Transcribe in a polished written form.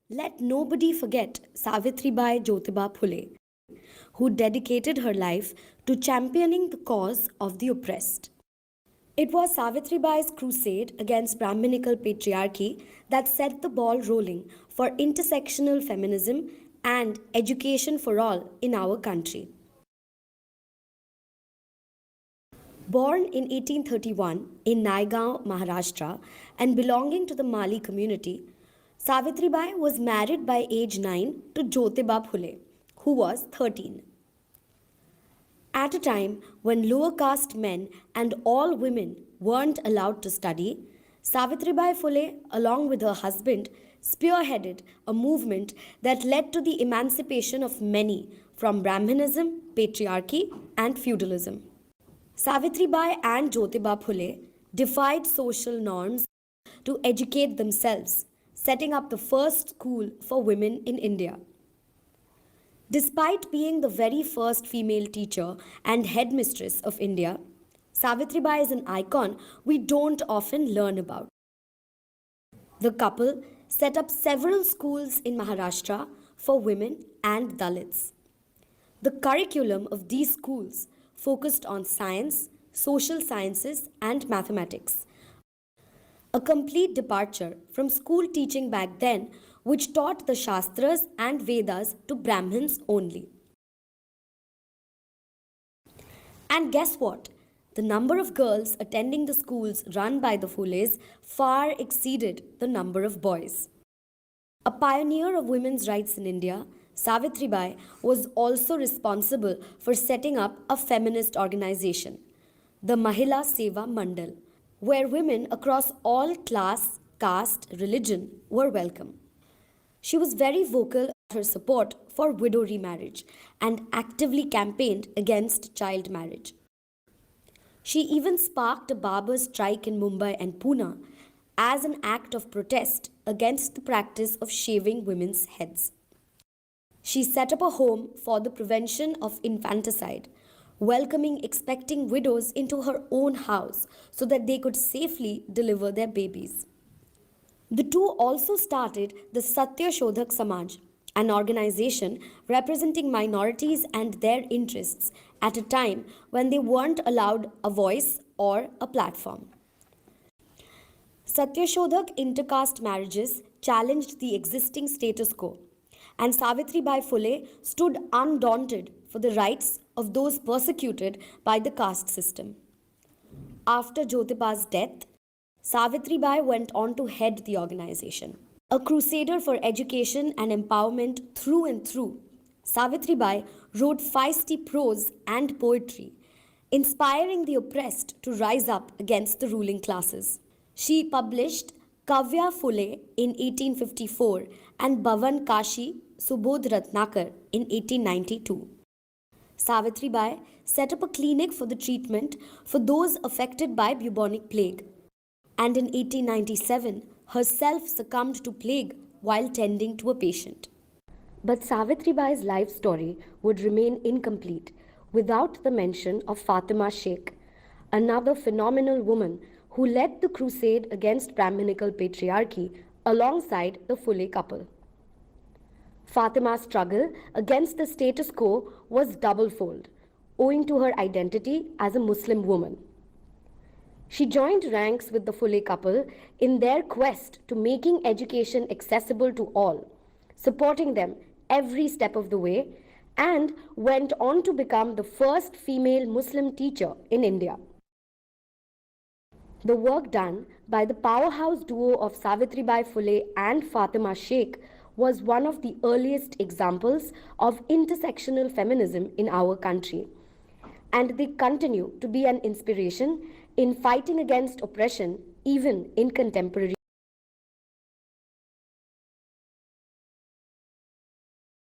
Let nobody forget Savitribai Jyotiba Phule, who dedicated her life to championing the cause of the oppressed. It was Savitribai's crusade against Brahminical patriarchy that set the ball rolling for intersectional feminism and education for all in our country. Born in 1831 in Naigaon, Maharashtra, and belonging to the Mali community, Savitribai was married by age 9 to Jyotiba Phule, who was 13. At a time when lower caste men and all women weren't allowed to study, Savitribai Phule, along with her husband, spearheaded a movement that led to the emancipation of many from Brahmanism, patriarchy, and feudalism. Savitribai and Jyotiba Phule defied social norms to educate themselves, setting up the first school for women in India. Despite being the very first female teacher and headmistress of India, Savitribai is an icon we don't often learn about. The couple set up several schools in Maharashtra for women and Dalits. The curriculum of these schools focused on science, social sciences, and mathematics. A complete departure from school teaching back then, which taught the Shastras and Vedas to Brahmins only. And guess what? The number of girls attending the schools run by the Phules far exceeded the number of boys. A pioneer of women's rights in India, Savitribai was also responsible for setting up a feminist organization, the Mahila Seva Mandal, where women across all class, caste, religion were welcome. She was very vocal about her support for widow remarriage and actively campaigned against child marriage. She even sparked a barber strike in Mumbai and Pune as an act of protest against the practice of shaving women's heads. She set up a home for the prevention of infanticide, welcoming expecting widows into her own house so that they could safely deliver their babies. The two also started the Satya Shodhak Samaj, an organization representing minorities and their interests at a time when they weren't allowed a voice or a platform. Satyashodhak intercaste marriages challenged the existing status quo, and Savitribai Phule stood undaunted for the rights of those persecuted by the caste system. After Jyotiba's death, Savitribai went on to head the organization. A crusader for education and empowerment through and through, Savitribai wrote feisty prose and poetry, inspiring the oppressed to rise up against the ruling classes. She published Kavya Phule in 1854 and Bhavan Kashi Subodh Ratnakar in 1892. Savitribai set up a clinic for the treatment for those affected by bubonic plague, and in 1897 herself succumbed to plague while tending to a patient. But Savitribai's life story would remain incomplete without the mention of Fatima Sheikh, another phenomenal woman who led the crusade against Brahminical patriarchy alongside the Phule couple. Fatima's struggle against the status quo was doublefold, owing to her identity as a Muslim woman. She joined ranks with the Phule couple in their quest to making education accessible to all, supporting them every step of the way, and went on to become the first female Muslim teacher in India. The work done by the powerhouse duo of Savitribai Phule and Fatima Sheikh was one of the earliest examples of intersectional feminism in our country, and they continue to be an inspiration in fighting against oppression even in contemporary